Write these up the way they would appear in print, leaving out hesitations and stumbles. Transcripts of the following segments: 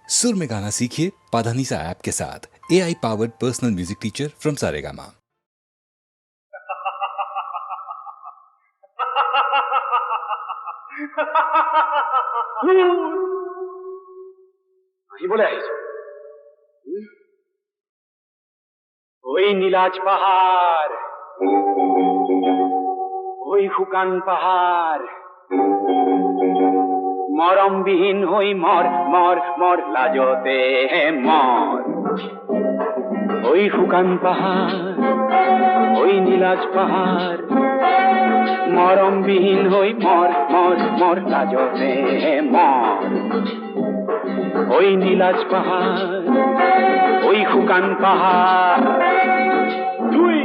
सुर में गाना सीखिए पाधानीसा ऐप के साथ। AI powered personal music teacher from Saregama. বলে আইছো ওই নীলাজ পাহাড়, ওই শুকান পাহাড়, মরমবিহীন হই মর মর মর লাজতে মর। ওই শুকান পাহাড়, ওই নীলাজ পাহাড়, মরমবিহীন হই মর মর মর লাজতে মর। ওই নীলাজ পাহাড়, ওই শুকান পাহাড়, তুই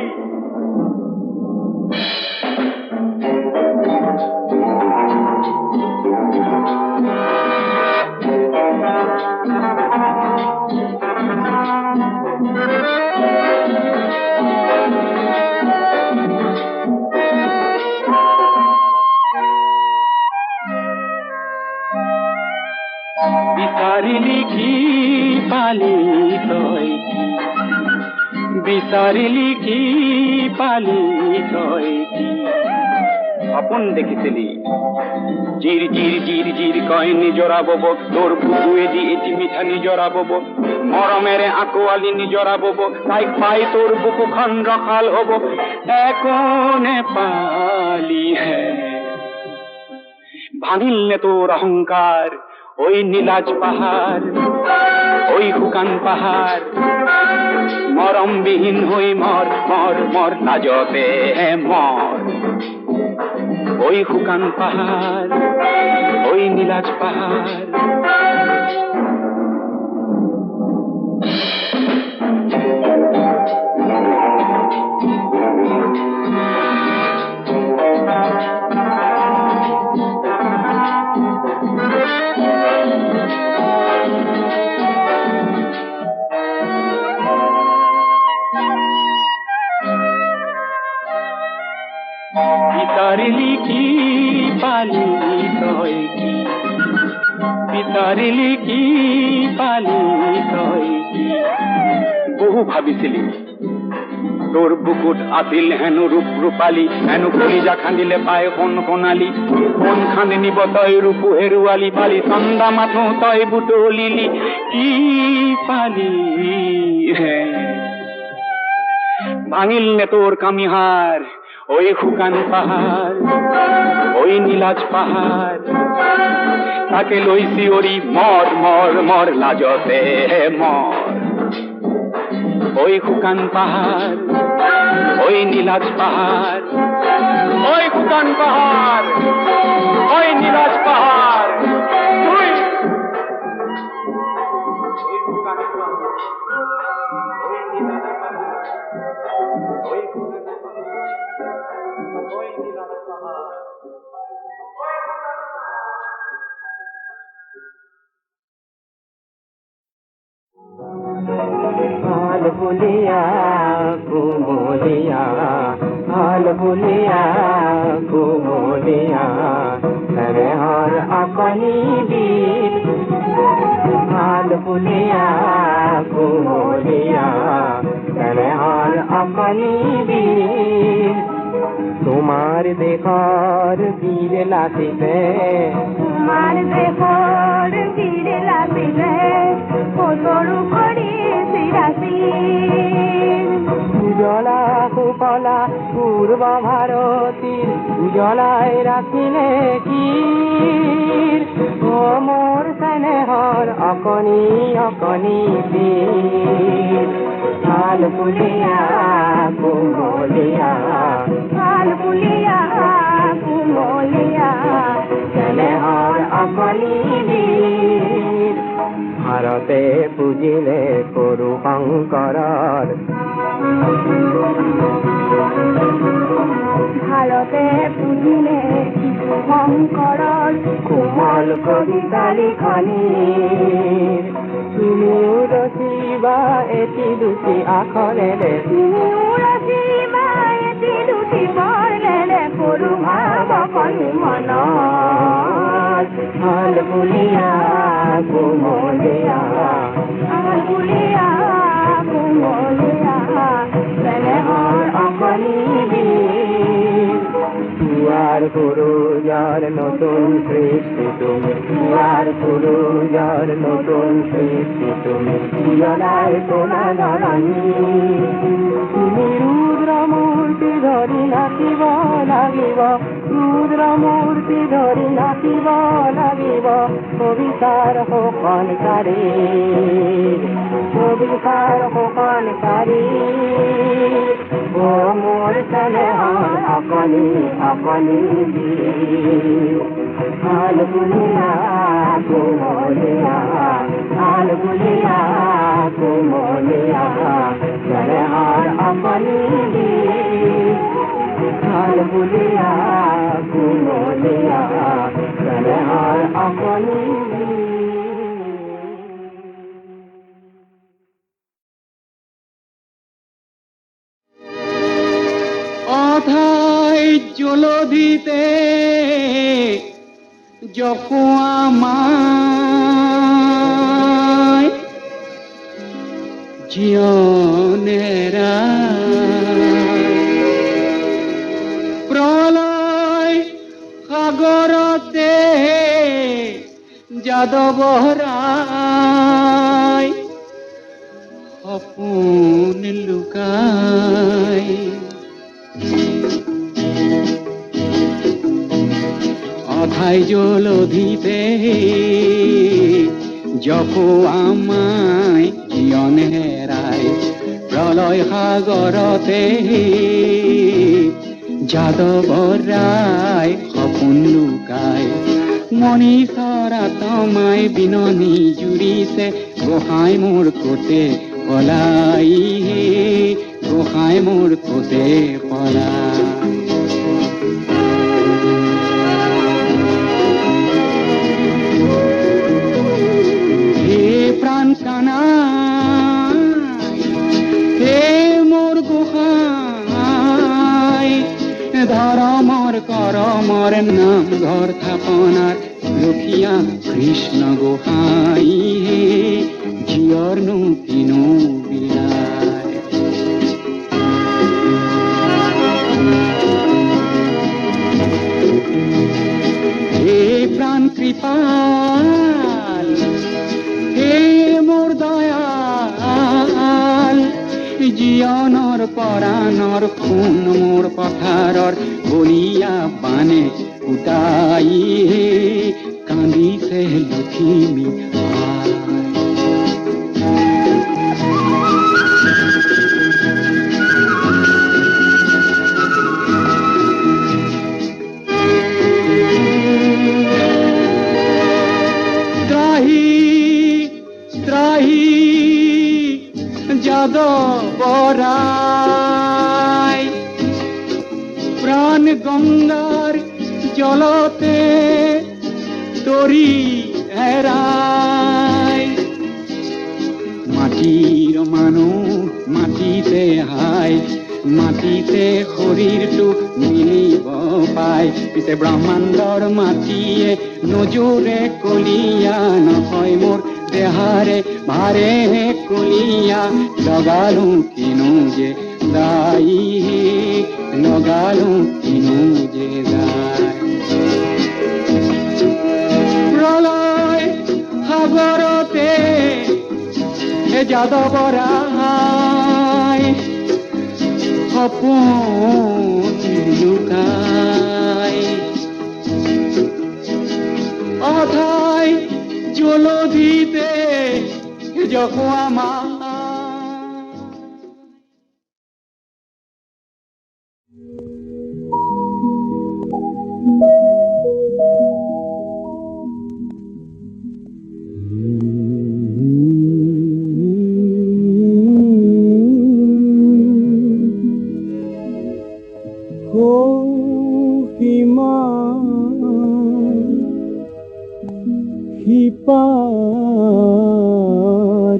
বিচারিলি কি পালি তই কি, বিচারিলি কি পালি তই কি। সপোন দেখিছিলি জিৰ জিৰ জিৰ জিৰ কয় নিজৰা বব, তোৰ বুকুৱে দি এটি মিঠা নিজৰা বব, মৰমেৰে আকোৱালি নিজৰা বব, তাইক পাই তোৰ বুকুখন ৰখাল হব। একো নেপালি হে ভাঙিল নে তোৰ অহংকাৰ, ওই নীলাজ পাহাড়, ওই শুকান পাহাড়, মরমবিহীন হই মর মর মর লাজতে মর। ওই শুকান পাহাড়, ওই নীলাজ পাহাড়, বিচারিলি কি পালি তই কি, বিচারিলি কি পালি তই কি। বহু ভাবিছিলি তোর বুকুত আছিল হেনো রূপ রূপালী, হেনো কলিজা খান্দিলে পায় কোন কোনালি, কোন খান্দি নিব তই রূপু হেৰুৱালি, পালি চন্দা মাথো তই বুটলিলি, কি পালি হে ভাঙিল নে তোর কামিহার, ওই শুকান পাহাড়, ওই নীলাজ পাহাড়, তাকে লৈ চিঞৰি মর মর মর লাজতে মর। ওই শুকান পাহাড়, ওই নীলাজ পাহাড়, ওই শুকান পাহাড়, ওই নীলাজ পাহাড়, তুই ওই শুকান পাহাড়, ওই নীলাজ পাহাড়, ওই শুকান পাহাড়, ওই নীলাজ পাহাড়। हाल भूलिया कुमोलिया, हाल भूलिया कुमोलिया, तेरे हर अपनी बीत। हाल भूलिया कुमोलिया, तेरे हर अपनी बीत। তোমার দেখার বীরে লাতিতে, তোমার দেহর বীরে লাতিতে, কতরু করি সিরাসি। উজলা সুফলা পূর্ব ভারতীর, উজলায় রাখিলে কি ও মোর স্নেহর অকনি অকনি বীর। হাল ভুলিয়া কুমলিয়া, হাল ভুলিয়া কুমলিয়া, স্নেহর অকনি বীর। ভারতে পুজিলে করু শঙ্করর, ভারতে পুজিলে শঙ্করর কোমল কবিতা লিখনির। তুমি রচিবা এটি দুটি আখৰেৰে, তুমি উৰচিবা এটি দুটি বৰ্ণেৰে, কৰো ভাৱ কণি মনৰ। আমার হাল ভুলিয়া কুমলিয়া বুলিয়া কুমলিয়া স্নেহর অকলি বীর তুয়ার গুরু যার নতুন সৃষ্টি তুমি তুয়ার গুরু যার নতুন সৃষ্টি তুমি জলায় তোলা জননী তুমি রুদ্র মূর্তি ধরি নাচিব লাগিব রুদ্র মূর্তি ধরি নাচিব লাগিব কবিতার হোকনকাৰী কবিতাৰ হোকনকাৰী ও মোৰ স্নেহৰ অকলি অকলি হাল বুলিয়া কুমলিয়া হাল বুলিয়া কুমলিয়া স্নেহৰ অকলি হাল বুলিয়া কুমলিয়া স্নেহৰ অকলি অথাই জলধিতে জকুয়া মায় জীবনেরা প্রলয় সাগরতে যাদবহরায় সপোন লুকাই অথাই জলধিতে জকো আমায় জীবন হেরায় প্রলয় সাগরতে যাদবরায় সপোন লুকায় মনীষৰা তোমায় বিননি জুৰিছে গোসাঁই মোৰ কোতে পলাই গোসাঁই মোৰ কোতে পলাই হে প্ৰাণ কানাই হে মোৰ গোসাঁই ধৰমৰ কৰমৰ নাম ঘৰ থাপনাৰ লখিয়া কৃষ্ণ গোসাঁই জীয়ৰনো কিনো বিলাই হে প্ৰাণ কৃপাল হে মোৰ দয়াল জীয়নৰ পৰাণৰ খুন মোৰ পথাৰৰ বলিয়া বানে উতাই কান্দিছে লখিমী আই। ত্ৰাহি যাদবৰায় প্ৰাণ গঙ্গাৰ জলতে তৰি হেৰায় মাটিৰ মানুহ মাটিতে হায় মাটিতে শৰীৰটো মিলিব পায় পিছে ব্ৰহ্মাণ্ডৰ মাটিয়ে নজোৰে কলিয়া নহয় মোৰ দেহাৰে ভাৰে কলিয়া লগালো কিনো যে দাই লগালো কিনো যে দাই প্ৰলয় সাগৰতে যাদবৰায় সপোন লুকাই অথাই জলধিতে জকুয়া মায়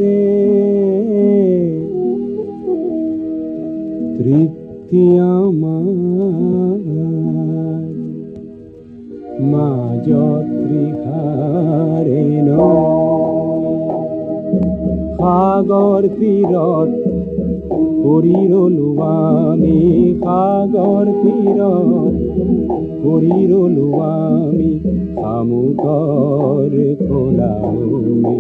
সিপাৰে তৃপ্তি আমাৰ মাঝ ত্ৰিহ সাগৰ তীৰত পৰি ৰলো আমি সাগৰ তীৰত পৰি ৰলো আমি শামুকৰ খোলামি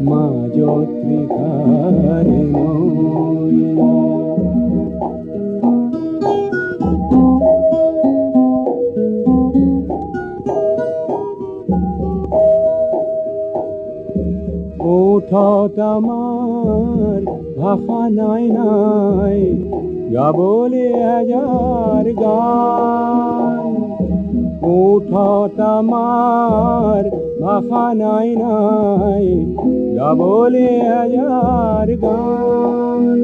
মাজত ত্ৰিখাৰে নৈ ওঠত আমাৰ ভাষা নাই নাই গাবলে হাজাৰ গান ওঠত আমাৰ ভাষা নাই নাই গাবলে হাজাৰ গান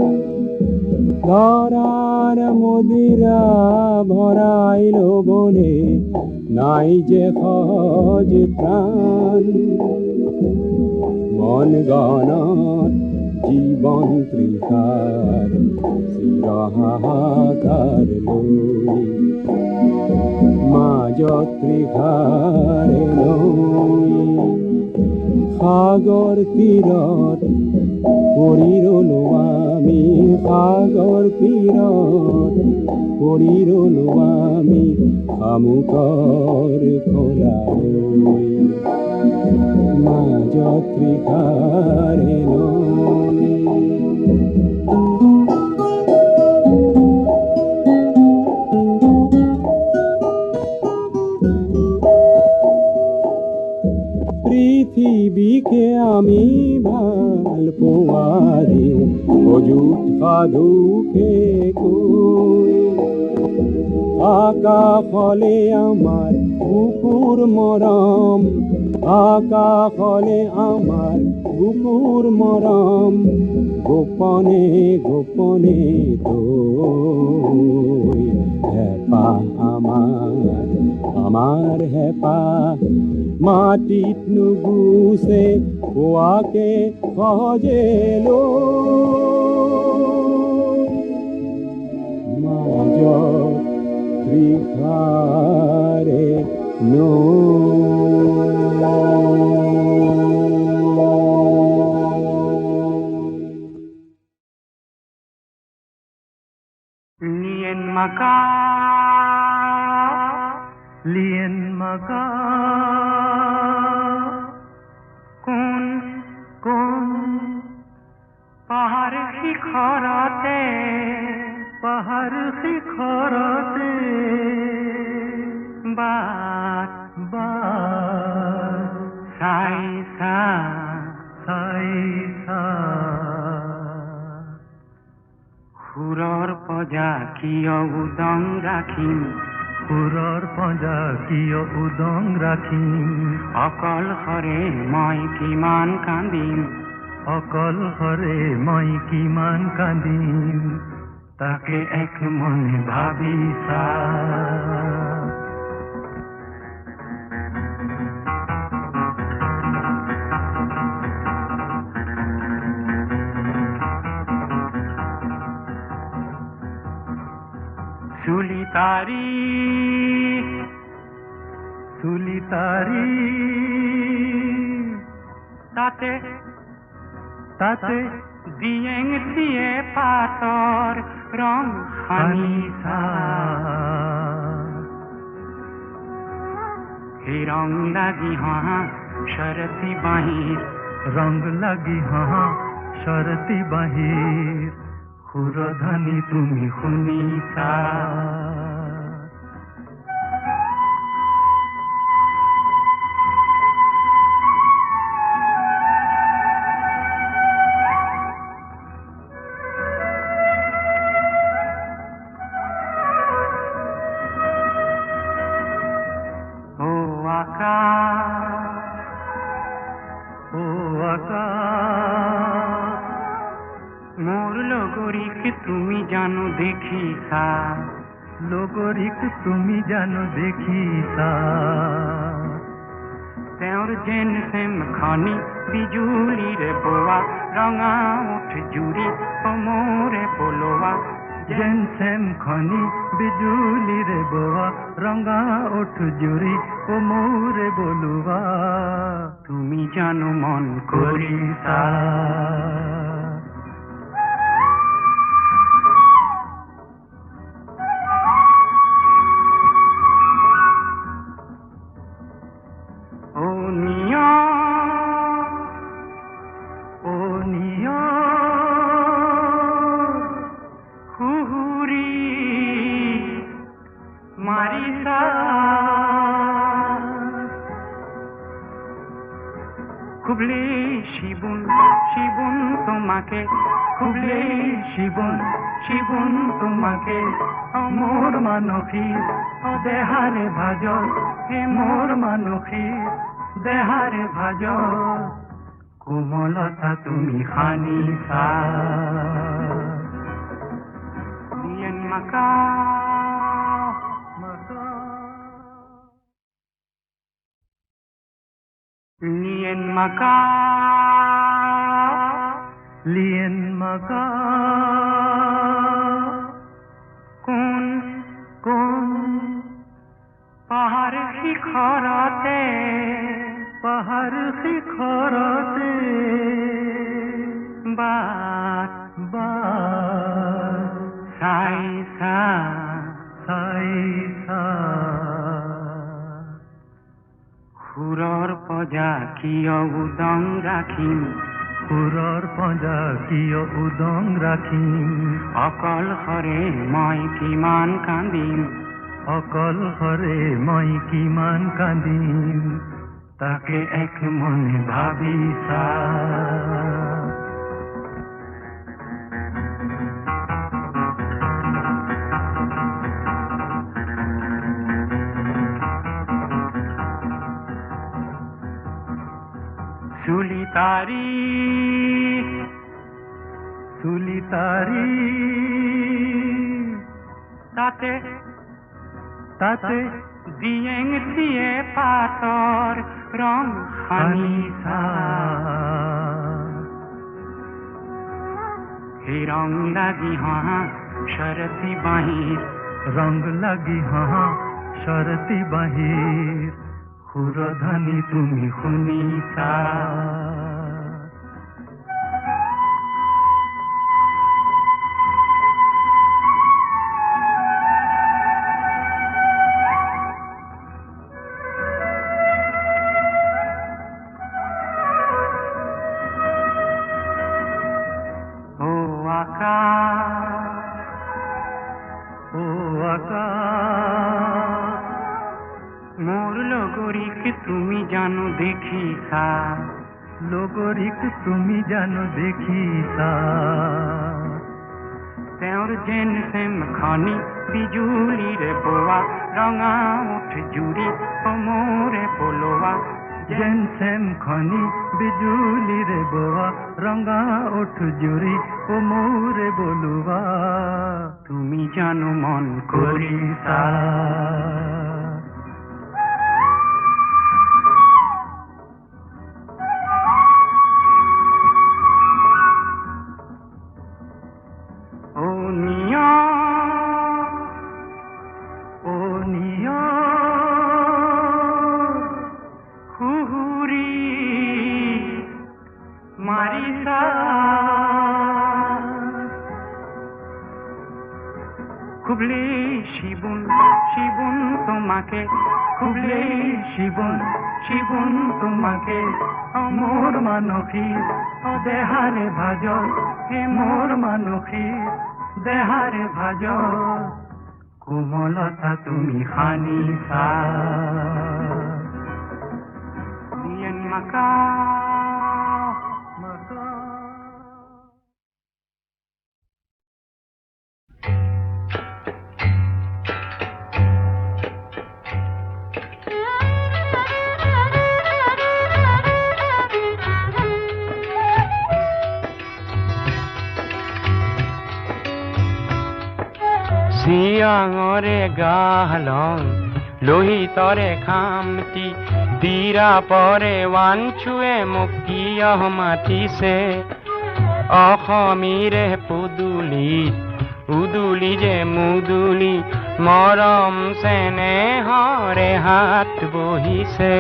ধৰাৰ মদিৰা ভৰাই ল'বলে নাই যে সহজ প্ৰাণ মন গণত জীৱন ত্ৰিষাৰ চিৰহাহাকাৰ লৈ মাজত ত্ৰিষাৰে নৈ সাগৰ তীৰত পৰি ৰলো আমি সাগৰ তীৰত পৰি ৰলো আমি শামুকৰ খোলালৈ মাজত ত্ৰিখাৰে নৈ পৃথিৱীকে আমি ভাল পোৱা দিওঁ অযুত সাধুকে কৈ আকাশলে আমাৰ বুকুৰ মৰম আকাশলে আমাৰ বুকুৰ মৰম গোপনে গোপনে তৈ হেঁপাহ আমাৰ হেঁপাহ মাটিত নুগুচে পোৱাকে সহজে মাজত ত্ৰিখাৰে Lien maka কোন কোন পাহাড় শিখৰতে বাট চাইছা সুৰৰ পজা কিয় উদং ৰাখিম অকলশৰে মই কিমান কান্দিম তাকে এক মনে ভাবিছা সুলিতাৰি তাতে দিয়েং দিয়ে পাতৰ ৰং সানিছা সেই ৰং লাগি শৰতি বাহিৰ সুৰধনী তুমি শুনিছা মোৰ লগৰিক তুমি জানো দেখিছা তেওঁৰ যেন সেম খনি বিজুলিৰে বোৱা ৰঙা উঠ জুৰি সমৰে পলোৱা যেন সেম খনি বিজুলিৰে বোৱা ৰঙা ওঠ জুৰি ও মোৰে বলুৱা তুমি জানো মন কৰিছা ও নিয়া হুহুরি মারিসা খুবলে শিবুন শিবুন তোমাকে খুবলে শিবুন তোমাকে মোর মানসী ও দেহারে ভাজ হে মোর মানসী দেহারে ভাজ কোমলতা তুমি খানিছা দিয়েন মাকা Lien maka কোন পাহাড় শিখরতে বাত সাইসা সুৰৰ পজা কিয় উদং ৰাখিম অকলশৰে মই কিমান কান্দিম তাকে এক মনে ভাবিছা সুলিতারি তাতে দিয়েং দিয়ে পাথর রং হানিসা হে রং লাগি শরতি বাহির সুরধনি তুমি শুনিছা মোর লগরিক তুমি জানো দেখিছা তেওঁৰ যেন সেম খনি বিজুলিৰে বোৱা ৰঙা উঠ জুৰি মোৰে পলোৱা যেন সেম খনি বিজুলিৰে বোৱা ৰঙা উঠ জুৰি মোৰে বলুৱা তুমি জানো মন কৰিছা খুবলে শিবুন তোমাকে খুবলে শিবুন তোমাকে মোর মানসী ও দেহারে ভাজ হে মোর মানসী দেহারে ভাজ কোমলতা তুমি খানিছা দিয়েন মাকা সিয়াঙরে গাহলং লোহিতরে খামতি দীরা পরে ওয়ানছুয়ে মুকিয় মাতিছে অসমীৰে পুদুলিত উদুলি যে মুদুলি মৰম চেনেহৰে হাত বহিছে।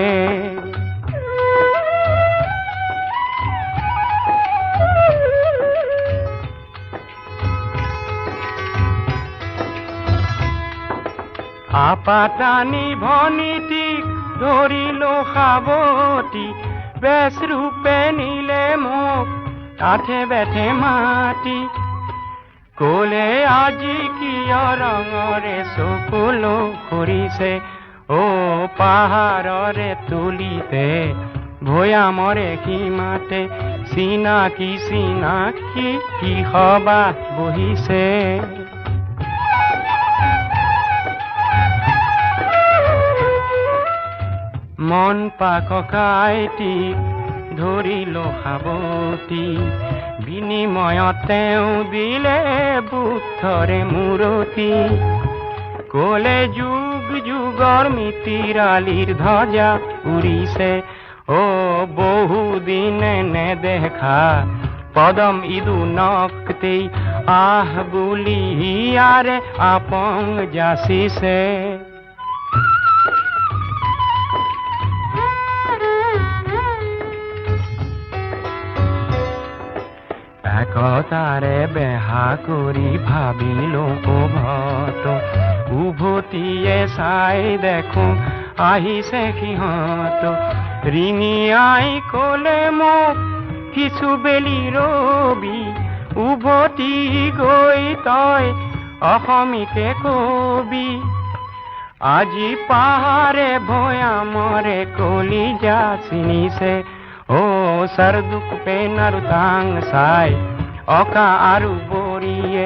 আপাটানি ভনীতিক ধৰিলো সাৱটি, বেচ ৰূপে নিলে মোক কাঠে বেঠে মাতি। ক'লে আজি কিয় ৰঙৰে চকুলো সৰিছে, অ' পাহাৰৰে তুলিতে ভৈয়ামৰে সীমাতে চিনাকি চিনাকি কি সবাহ বহিছে। মন পাককাইটিক ধৰিলো সাৱটি, বিনিময়ত তেওঁ দিলে বুদ্ধৰে মূৰতি। ক'লে যুগ যুগৰ মিতিৰালিৰ ধ্বজা উৰিছে, অ' বহুদিনে নেদেখা পদম ইদু নক্তেই আহ বুলি ইয়াৰে আপং যাচিছে। একতাৰে বেহা কৰি ভাবিলো উভত, উভতিয়ে চাই দেখোঁ আহিছে সিহঁত। ৰিঙিয়াই ক'লে মোক কিছু বেলি ৰবি, উভতি গৈ তই অসমীকে কবি। আজি পাহাৰে ভৈয়ামৰে কলিজা চিনিছে, অ' সৰদুক পেন আৰু টাং চাই অকা আৰু বৰিয়ে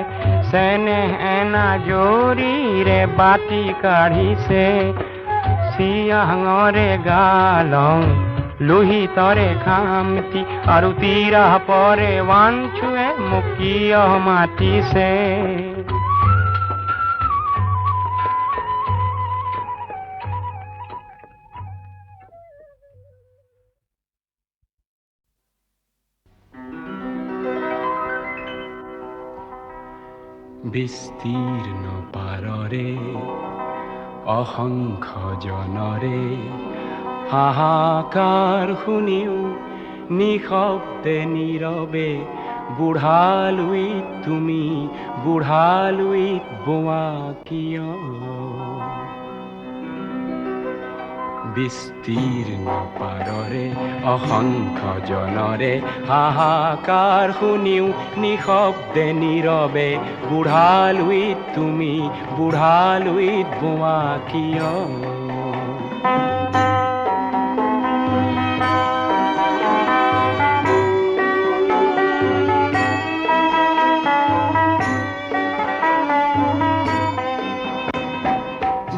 চেনেহ এনা জৰিৰে বাটি কাঢ়িছে। চিয়াঙৰে গালং লোহিতৰে খামতি, আৰু তিৰা পৰে ৱানচুৱে মোক কিয় মাতিছে। বিস্তীৰ্ণ পাৰৰে অসংখ্য জনৰে হাহাকাৰ শুনিও নিশব্দে নীৰৱে, বুঢ়ালুইত তুমি বুঢ়ালুইত বোৱা কিয়। বিস্তীৰ্ণ পাৰৰে অসংখ্য জনৰে হাহাকাৰ শুনিও নিশব্দে নীৰৱে, বুঢ়ালুইত তুমি বুঢ়ালুইত বোৱা কিয়।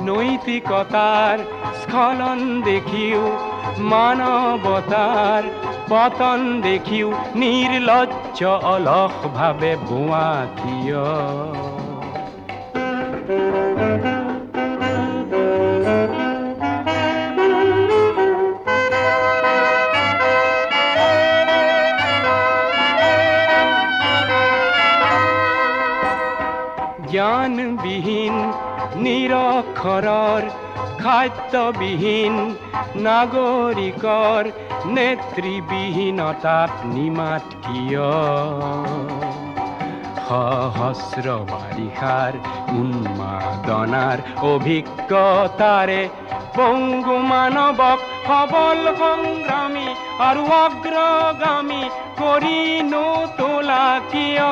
নৈতিকতাৰ স্খলন দেখিও, মানৱতাৰ পতন দেখিও নিৰ্লজ্জ অলস ভাৱে বোৱা কিয়। জ্ঞানবিহীন নিৰক্ষৰৰ খাদ্যবিহীন নাগৰিকৰ নেতৃবিহীনতাত নিমাত কিয়। সহস্ৰ বাৰিষাৰ উন্মাদনাৰ অভিজ্ঞতাৰে পংগু মানৱক সবল সংগ্ৰামী আৰু অগ্ৰগামী কৰি নোতোলা কিয়।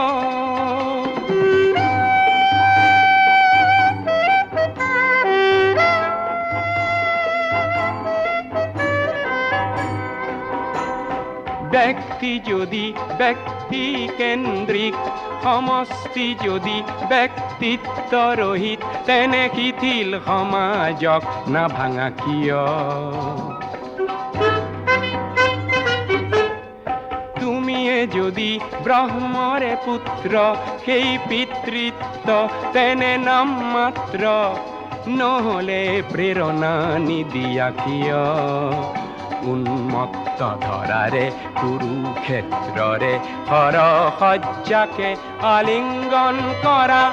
ব্যক্তি যদি ব্যক্তি কেন্দ্ৰিক, সমষ্টি যদি ব্যক্তিত্ব ৰহিত, তেনে শিথিল সমাজক নাভাঙা কিয়। তুমিয়ে যদি ব্ৰহ্মৰে পুত্ৰ, সেই পিতৃত্ব তেনে নাম মাত্ৰ, নহ'লে প্ৰেৰণা নিদিয়া কিয়। উন্মত্ত ধৰাৰে কুৰুক্ষেত্ରରେ হৰ সজ্জাকে আলিঙ্গন কৰা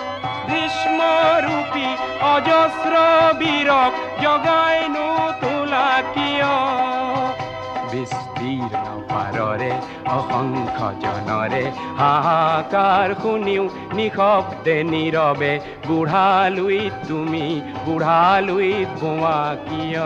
গ্ৰীষ্মৰূপী অজস্ৰ বীৰক জগাইনো তোলা কিয় বিস্তীৰ্ণ পাৰৰে অসংখ্য জনৰে হাহাকাৰ শুনিও নিশব্দে নীৰৱে বুঢ়ালুইত তুমি বুঢ়ালুইত বোৱা কিয়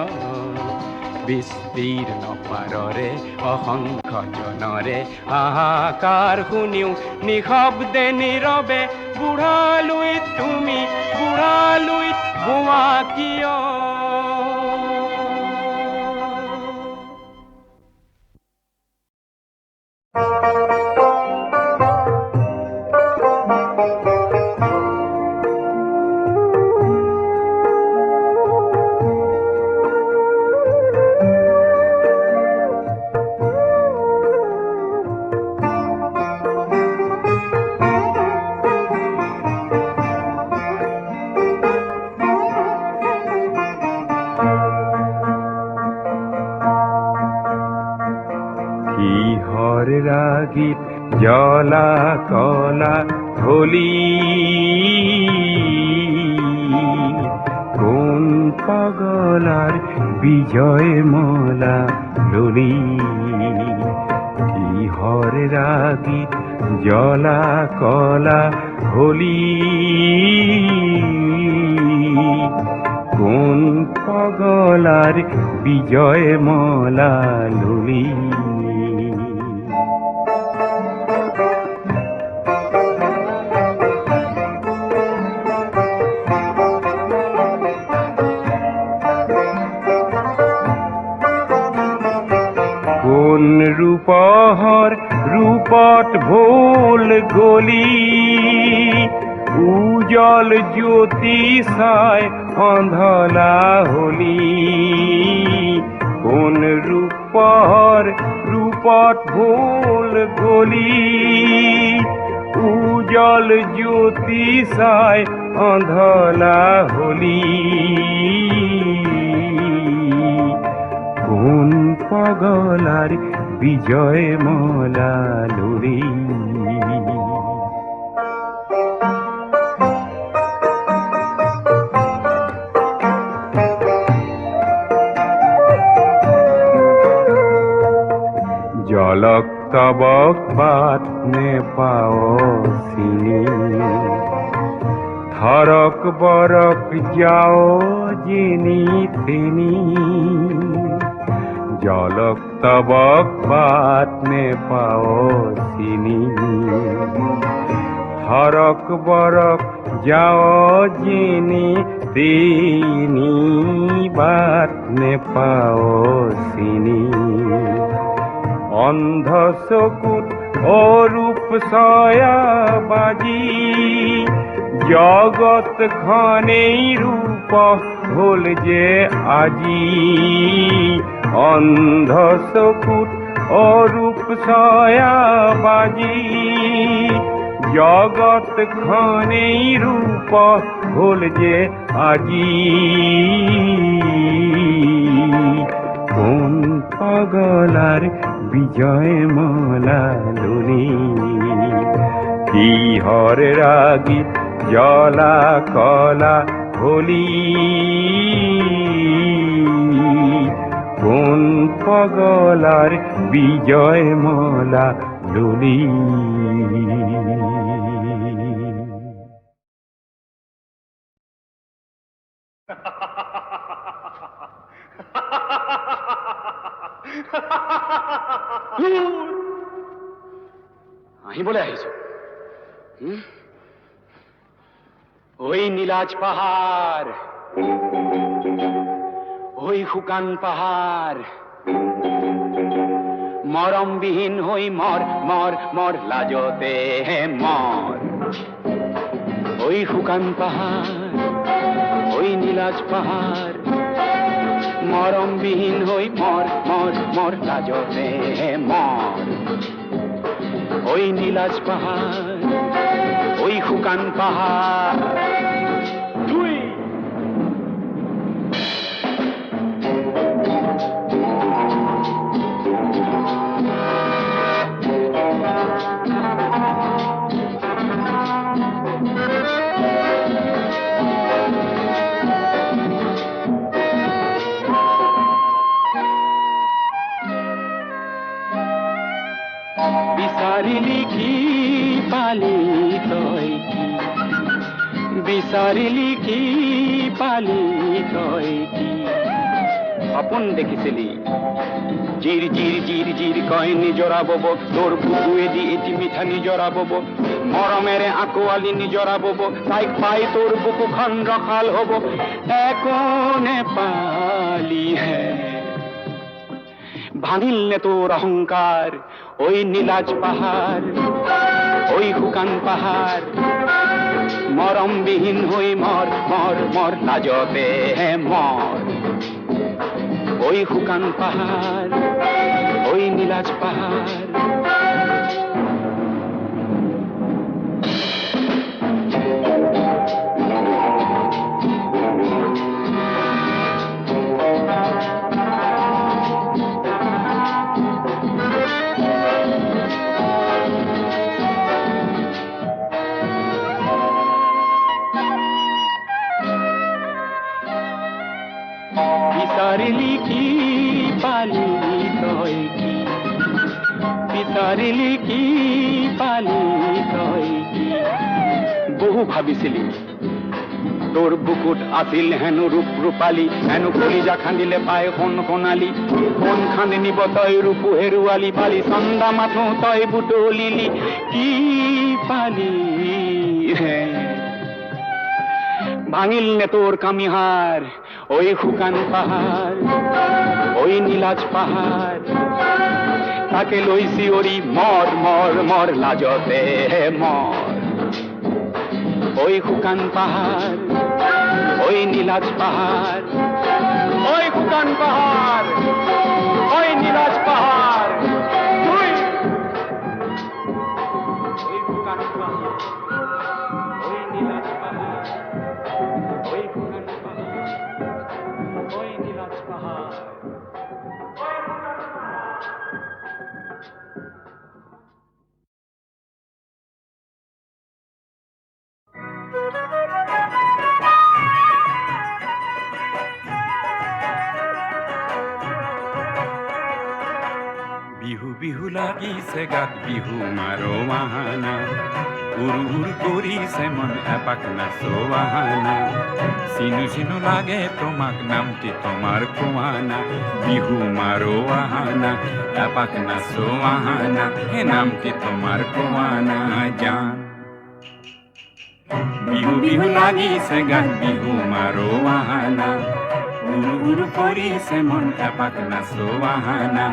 বিস্তীৰ্ণ পাৰৰে অসংখ্য জনৰে হাহাকাৰ শুনিও নিশব্দে নীৰৱে বুঢ়ালুইত তুমি বুঢ়ালুইত বোৱা কিয় রাগীত জলা কলা হোলি কোন পাগলার বিজয় মলা ললি কিহর রাগীত জলা কলা হোলি কোন পাগলার বিজয় মলা ললি কোন রূপহর রূপট ভোল গলি উজল জ্যোতি সায় অন্ধলা হলি কোন রূপহর রূপট ভোল গলি উজল জ্যোতি সায় অন্ধলা হলি কোন পাগলার বিজয় মলা লুরি জলক তবক বাত নে পাও সিনি থরক বরক যাও যিনি তিনি জলক তবক বাত নে পাও সিনি থরক বরক যাও যিনি তিনি বাত নে পাও সিনি অন্ধ চকুত অরূপ সয়া বাজি জগৎ খানেই রূপ হল যে আজি অন্ধ চকুত অরূপ সয়া বাজি জগৎ খানেই রূপ হল যে আজি কোন পাগলার বিজয় মলা লুনি কিহর রাগী জলা কলা হোলি কোন পাগলার বিজয় মলা লুনি আহিবলৈ আহিছো ওই নীলাজ পাহাড় ওই শুকান পাহাড় মৰমবিহীন হৈ মৰ মৰ মৰ লাজতে মৰ ওই শুকান পাহাড় ওই নীলাজ পাহাড় মৰমবিহীন হৈ মৰ মৰ মৰ লাজতে মৰ ওই নীলাজ পাহাড় ওই শুকান পাহাড় তুই বিচাৰিলি কি পালি তই কি বিচাৰিলি কি পালি তই কি সপোন দেখিছিলি জিৰ জিৰ জিৰ জিৰ কয় নিজৰা বব তোৰ বুকুৱেদি এটি মিঠা নিজৰা বব মৰমেৰে আকোৱালি নিজৰা বব তাইক পাই তোৰ বুকুখন ৰখাল হব একো নেপালি হে ভাঙিল নে তোৰ অহংকাৰ ওই নীলাজ পাহাৰ ওই শুকান পাহাৰ মৰমবিহীন হৈ মৰ মৰ মৰ লাজতে হে মৰ ওই শুকান পাহাৰ ওই নীলাজ পাহাৰ বিচাৰিলি কি পালি তই কি বিচাৰিলি কি পালি তই কি বহু ভাবিছিলি তোৰ বুকুত আছিল হেনো ৰূপ ৰূপালী হেনো কলিজা খান্দিলে পায় সোণ সোণালী সোণ খান্দি নিব তই ৰূপ হেৰুৱালি পালি চন্দা মাথো তই বুটলিলি কি পালি হে ভাঙিল নে তোৰ কামিহাৰ ওই শুকান পাহাৰ ওই নীলাজ পাহাৰ তাকে লৈ চিঞৰি মৰ মৰ মৰ লাজতে মৰ ওই শুকান পাহাৰ ওই নীলাজ পাহাৰ ওই শুকান পাহাৰ ওই নীলাজ পাহাৰ ওই শুকান পাহাৰ ওই নীলাজ পাহাৰ ওই শুকান পাহাৰ ওই নীলাজ পাহাড় বিহু বিহু লাগিছে গাত বিহু মাৰো বাহানা উৰু উৰু কৰিছে মন এপাক নাচো বাহানা চিনু চিনু লাগে তোমাক নামটি তোমাৰ কোৱানা বিহু মাৰো বাহানা এপাক নাচো বাহানা হে নামটি তোমাৰ কোৱানা জান বিহু বিহু লাগিছে গাত বিহু মাৰো বাহানা উৰু উৰু কৰিছে মন এপাক নাচো বাহানা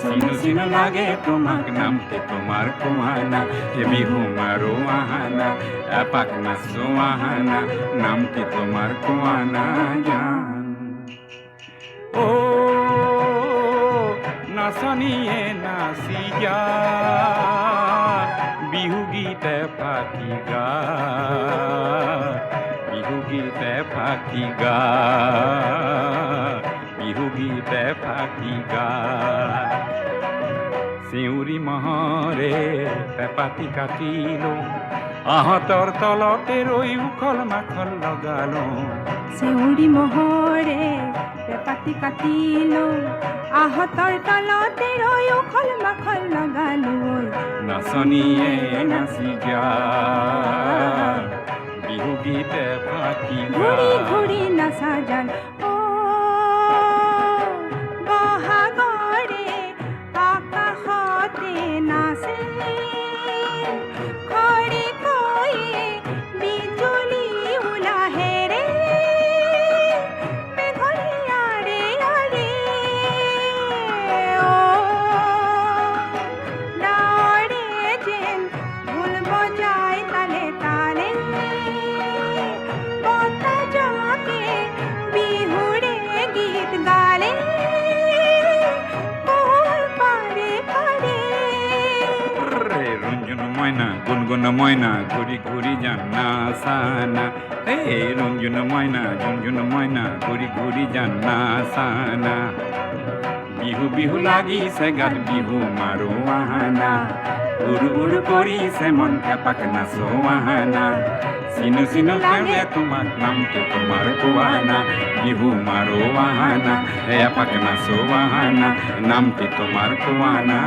চিনু চিনু লাগে তোমাক নামটি তোমাৰ কোৱানা হে বিহু মাৰো বাহানা এপাক নাচো বাহানা নামটি তোমাৰ কোৱানা জান ও নাচনীয়ে নাচি যা বিহু গীতে ফাকি গা বিহু গীতে ফাকি গা বিহু গীতে ফাকি গা চিউৰি মহৰে পেপাতি কাটিলো আহঁতৰ তলতে ৰৈ উখল মাখল লগালো চেউৰি মহৰে পেপাতি কাটিলো আহঁতৰ তলতে ৰৈ উখল মাখল লগালো নাচনীয়ে নাচি যা বিহু গীতে ফাকি গা ঘূৰি ঘূৰি নাচা জান অ বহাগৰে আকাশতে নাচে খৰি খয়ে বিজুলী ওলাহেৰে মেঘৰীয়াৰে আৰে ডাৱৰে যেন ঢোল বজাই তালে তালে বতাহজাকে বিহুৰে গীত গালে কোৰ পাৰে পাৰে রে রঞ্জন ময়না গুনগুন ময়না ঘুরি ঘুরি যান না সানা হে রঞ্জন ময়না ঝুনঝুন ময়না ঘুরি ঘুরি যান না সানা বিহু বিহু লাগিছে গাত বিহু মাৰো বাহানা উৰু উৰু কৰিছে মন এপাক নাচো বাহানা চিনু চিনু লাগে তোমাক নামটো তোমাৰ কোৱানা বিহু মাৰো বাহানা এপাক নাচো বাহানা নামটো তোমাৰ কোৱানা